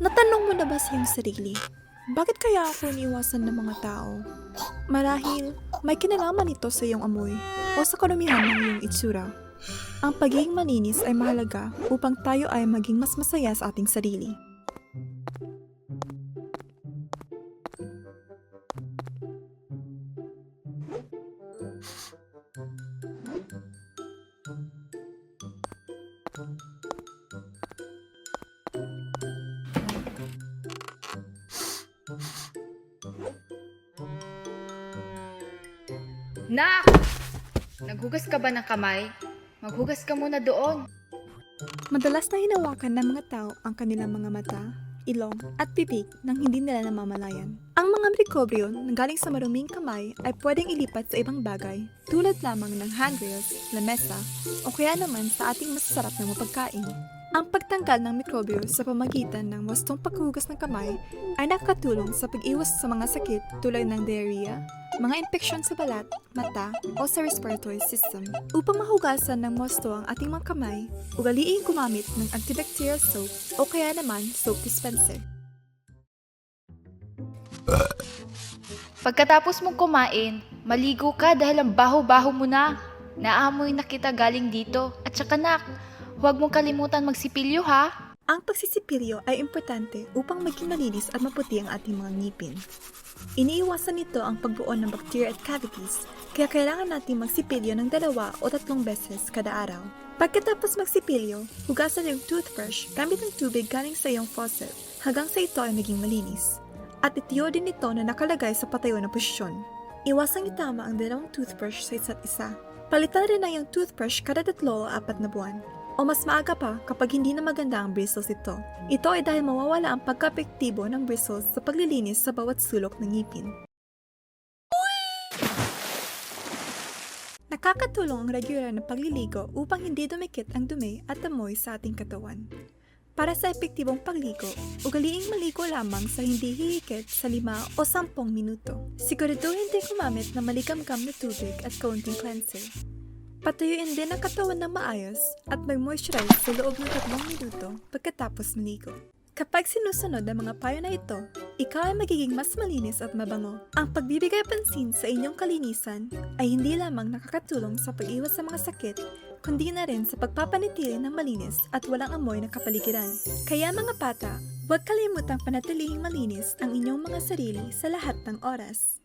Natanong mo na ba sa iyong sarili? Bakit kaya ako iniiwasan ng mga tao? Marahil, may kinalaman ito sa iyong amoy o sa karumihan ng iyong itsura. Ang pagiging malinis ay mahalaga upang tayo ay maging mas masaya sa ating sarili. Nak! Naghugas ka ba ng kamay? Maghugas ka muna doon. Madalas na hinawakan ng mga tao ang kanilang mga mata, ilong, at bibig nang hindi nila namamalayan. Ang mga mikrobyo na galing sa maruming kamay ay pwedeng ilipat sa ibang bagay tulad lamang ng handrails, lamesa, o kaya naman sa ating masasarap na mapagkain. Ang pagtanggal ng mikrobyo sa pamagitan ng wastong paghugas ng kamay ay nakakatulong sa pag-iwas sa mga sakit tulad ng diarrhea, mga impeksyon sa balat, mata, o sa respiratory system. Upang mahugasan ng wasto ang ating mga kamay, ugaliing gumamit ng antibacterial soap o kaya naman soap dispenser. Pagkatapos mong kumain, maligo ka dahil ang baho-baho mo na. Naamoy na kita galing dito. At saka nak, huwag mong kalimutan magsipilyo ha. Ang pagsisipilyo ay importante upang maging malinis at maputi ang ating mga ngipin. Iniiwasan nito ang pagbuo ng bacteria at cavities, kaya kailangan natin magsipilyo ng 2 o 3 beses kada araw. Pagkatapos magsipilyo, hugasan yung toothbrush gamit ang tubig galing sa iyong faucet hanggang sa ito ay maging malinis. At itiyo din ito na nakalagay sa patayo na posisyon. Iwasang itama ang 2 toothbrush sa isa't isa. Palitan rin na yung toothbrush kada 3 o 4 na buwan. O mas maaga pa kapag hindi na maganda ang bristles ito. Ito ay dahil mawawala ang pagka-epektibo ng bristles sa paglilinis sa bawat sulok ng ngipin. Nakakatulong ang regular na pagliligo upang hindi dumikit ang dumi at amoy sa ating katawan. Para sa epektibong pagligo, ugaliing maligo lamang sa hindi hihigit sa 5 o 10 minuto. Siguraduhin din gumamit ng maligamgam na tubig at kaunting cleanser. Patuyuin din ang katawan ng maayos at mag-moisturize sa loob ng 3 minuto pagkatapos maligo. Kapag sinusunod ang mga payo na ito, ikaw ay magiging mas malinis at mabango. Ang pagbibigay pansin sa inyong kalinisan ay hindi lamang nakakatulong sa pag-iwas sa mga sakit, kundi na rin sa pagpapanatili ng malinis at walang amoy na kapaligiran. Kaya mga bata, huwag kalimutang panatilihing malinis ang inyong mga sarili sa lahat ng oras.